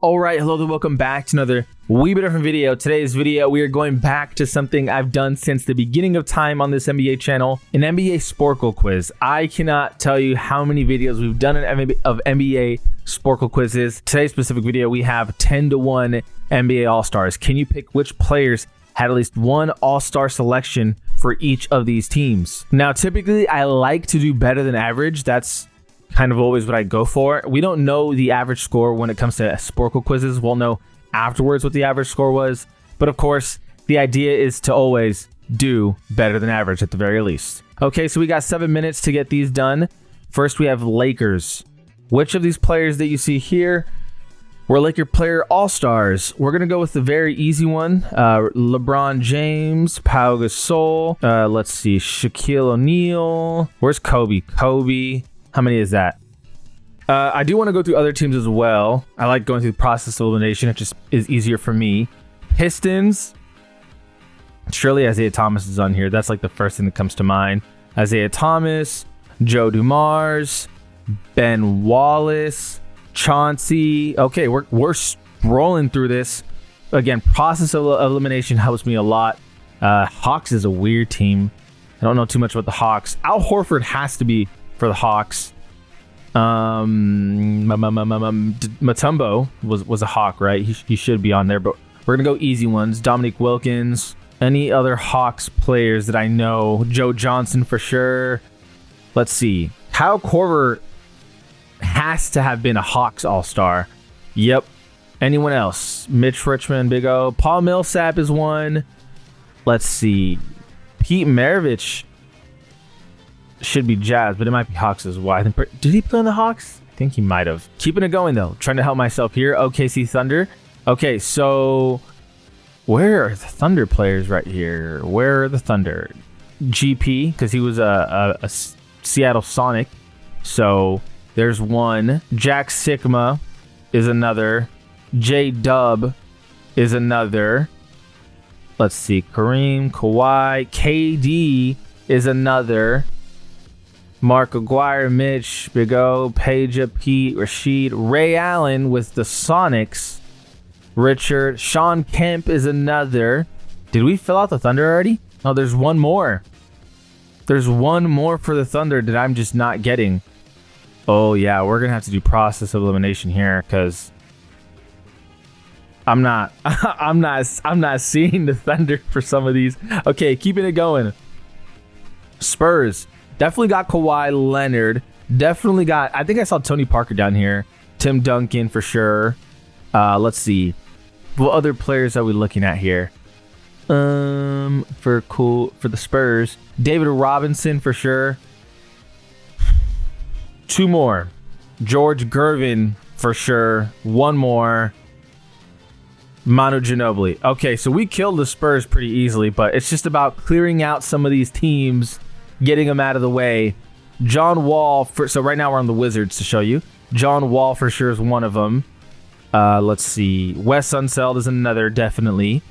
All right, hello and welcome back to another wee bit different video. Today's video, we are going back to something I've done since the beginning of time on this NBA channel, an NBA Sporkle quiz. I cannot tell you how many videos we've done of NBA Sporkle quizzes. Today's specific video, we have 10-to-1 NBA All-Stars. Can you pick which players had at least one All-Star selection for each of these teams? Now, typically, I like to do better than average. That's kind of always what I go for. We don't know the average score when it comes to Sporkle quizzes. We'll know afterwards what the average score was. But of course, the idea is to always do better than average at the very least. Okay, so we got 7 minutes to get these done. First, we have Lakers. Which of these players that you see here were Laker player all-stars? We're going to go with the very easy one. LeBron James, Pau Gasol. Let's see, Shaquille O'Neal. Where's Kobe? Kobe. How many is that? I do want to go through other teams as well. I like going through the process of elimination. It just is easier for me. Pistons. Surely Isaiah Thomas is on here. That's like the first thing that comes to mind. Isaiah Thomas, Joe Dumars, Ben Wallace, Chauncey. Okay, we're scrolling through this. Again, process of elimination helps me a lot. Hawks is a weird team. I don't know too much about the Hawks. Al Horford has to be for the Hawks. Mutombo was a Hawk, right? He should be on there, but we're gonna go easy ones. Dominique Wilkins. Any other Hawks players that I know? Joe Johnson for sure. Let's see. Kyle Korver has to have been a Hawks All-Star. Yep. Anyone else? Mitch Richmond, Big O. Paul Millsap is one. Let's see. Pete Maravich should be Jazz, but it might be Hawks as well. I think. Did he play on the Hawks? I think he might have. Keeping it going though. Trying to help myself here. OKC Thunder. Okay, so where are the Thunder players right here? Where are the Thunder? GP, because he was a Seattle Sonic. So there's one. Jack Sigma is another. J Dub is another. Let's see. Kareem, Kawhi, KD is another. Mark Aguirre, Mitch, Big O, Peja, Pete, Rashid, Ray Allen with the Sonics. Richard, Sean Kemp is another. Did we fill out the Thunder already? Oh, there's one more. There's one more for the Thunder that I'm just not getting. Oh yeah, we're gonna have to do process of elimination here because I'm not seeing the Thunder for some of these. Okay, keeping it going. Spurs. Definitely got Kawhi Leonard. Definitely got, I think I saw Tony Parker down here. Tim Duncan for sure. Let's see. What other players are we looking at here? For the Spurs. David Robinson for sure. Two more. George Gervin for sure. One more. Manu Ginobili. Okay, so we killed the Spurs pretty easily, but it's just about clearing out some of these teams, getting them out of the way. John Wall, so right now we're on the Wizards to show you. John Wall for sure is one of them. Let's see. Wes Unseld is another, definitely.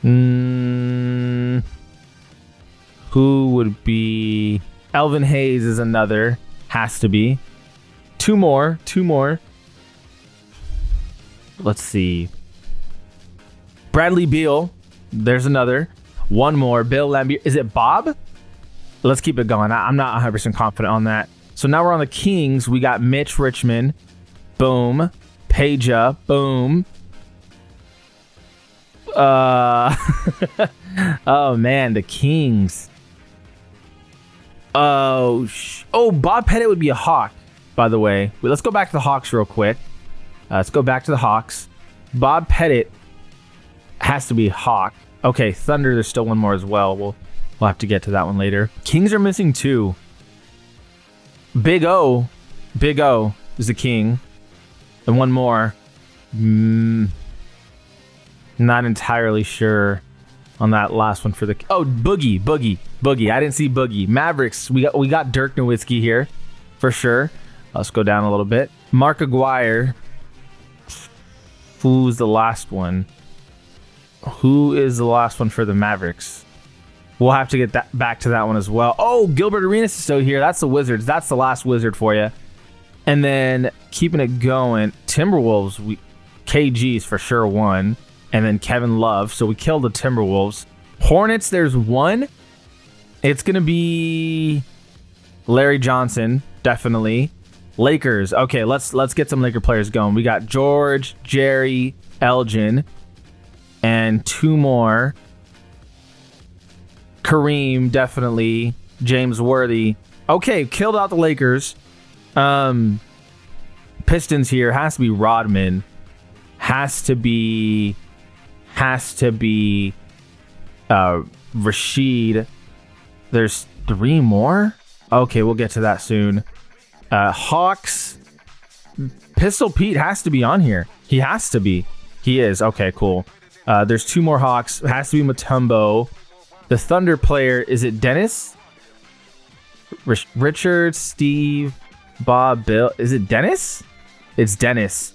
Who would be? Elvin Hayes is another. Has to be. Two more. Let's see. Bradley Beal. There's another. One more. Bill Laimbeer. Is it Bob? Let's keep it going. I'm not 100% confident on that. So now we're on the Kings. We got Mitch Richmond. Boom. Peja. Boom. Oh, man. The Kings. Oh, Bob Pettit would be a Hawk, by the way. Let's go back to the Hawks real quick. Let's go back to the Hawks. Bob Pettit has to be Hawk. Okay, Thunder, there's still one more as well. We'll have to get to that one later. Kings are missing two. Big O is the King. And one more. Not entirely sure on that last one for the... Oh, Boogie. I didn't see Boogie. Mavericks, we got Dirk Nowitzki here for sure. Let's go down a little bit. Mark Aguirre. Who's the last one? Who is the last one for the Mavericks? We'll have to get back to that one as well. Oh, Gilbert Arenas is still here. That's the Wizards. That's the last Wizard for you. And then keeping it going, Timberwolves, KG's for sure one. And then Kevin Love. So we killed the Timberwolves. Hornets, there's one. It's going to be Larry Johnson, definitely. Lakers. Okay, let's get some Laker players going. We got George, Jerry, Elgin, and two more. Kareem, definitely. James Worthy. Okay, killed out the Lakers. Pistons here. Has to be Rodman. Has to be Rashid. There's three more. Okay, we'll get to that soon. Hawks. Pistol Pete has to be on here. He has to be. He is. Okay, cool. There's two more Hawks. It has to be Mutombo. The Thunder player, is it Dennis? Richard, Steve, Bob, Bill. Is it Dennis? It's Dennis.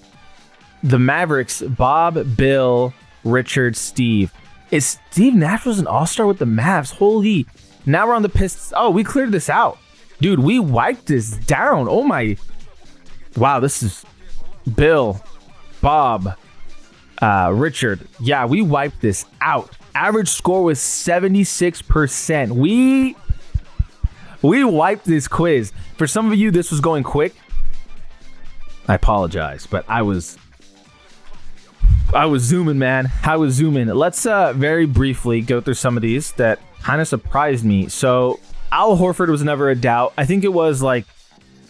The Mavericks, Bob, Bill, Richard, Steve. Is Steve Nash was an all-star with the Mavs? Holy. Now we're on the Pistons. Oh, we cleared this out. Dude, we wiped this down. Oh my. Wow, this is Bill, Bob, Richard. Yeah, we wiped this out. Average score was 76%. We wiped this quiz. For some of you, this was going quick. I apologize, but I was zooming, man. I was zooming. Let's very briefly go through some of these that kind of surprised me. So Al Horford was never a doubt. I think it was like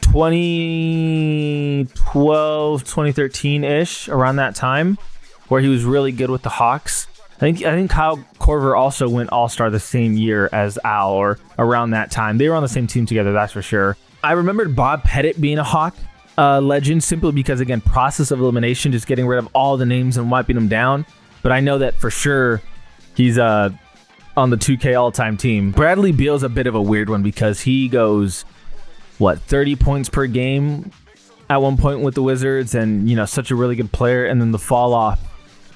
2012, 2013-ish, around that time, where he was really good with the Hawks. I think Kyle Korver also went All-Star the same year as Al, or around that time. They were on the same team together, that's for sure. I remembered Bob Pettit being a Hawk legend simply because, again, process of elimination, just getting rid of all the names and wiping them down. But I know that for sure he's on the 2K all-time team. Bradley Beal's a bit of a weird one because he goes, 30 points per game at one point with the Wizards, and, such a really good player. And then the fall off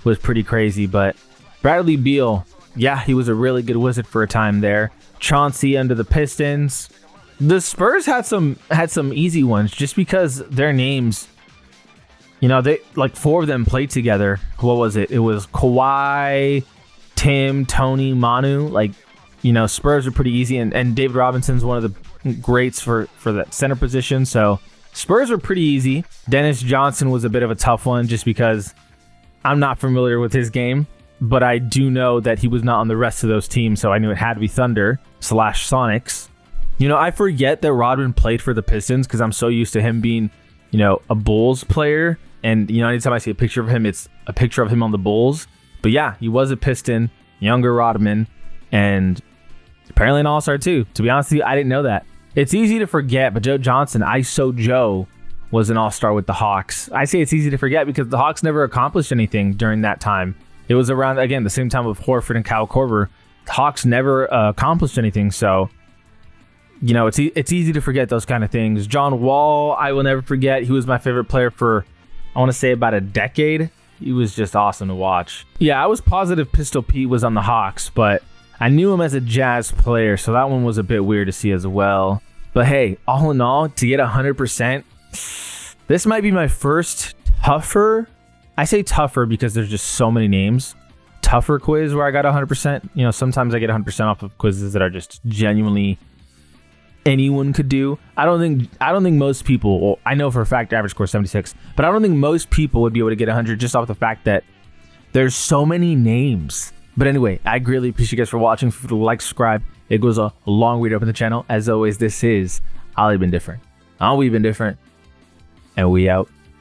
was pretty crazy. But Bradley Beal, yeah, he was a really good Wizard for a time there. Chauncey under the Pistons. The Spurs had some easy ones just because their names, they like four of them played together. What was it? It was Kawhi, Tim, Tony, Manu. Spurs are pretty easy, and David Robinson's one of the greats for that center position. So Spurs are pretty easy. Dennis Johnson was a bit of a tough one just because I'm not familiar with his game, but I do know that he was not on the rest of those teams, so I knew it had to be Thunder / Sonics. I forget that Rodman played for the Pistons because I'm so used to him being, a Bulls player. And, anytime I see a picture of him, it's a picture of him on the Bulls. But yeah, he was a Piston, younger Rodman, and apparently an All-Star too. To be honest with you, I didn't know that. It's easy to forget, but Joe Johnson, ISO Joe, was an All-Star with the Hawks. I say it's easy to forget because the Hawks never accomplished anything during that time. It was around, again, the same time with Horford and Kyle Korver. The Hawks never accomplished anything, so it's easy to forget those kind of things. John Wall, I will never forget. He was my favorite player for, I want to say, about a decade. He was just awesome to watch. Yeah, I was positive Pistol Pete was on the Hawks, but I knew him as a Jazz player, so that one was a bit weird to see as well. But hey, all in all, to get 100%, this might be my first tougher, I say tougher because there's just so many names, tougher quiz where I got 100%. Sometimes I get 100% off of quizzes that are just genuinely anyone could do. I don't think most people, well, I know for a fact average score 76, but I don't think most people would be able to get 100 just off the fact that there's so many names. But anyway, I greatly appreciate you guys for watching. Feel free to like, subscribe. It goes a long way to open the channel. As always, this is We've Been Different. We've been different, and we out.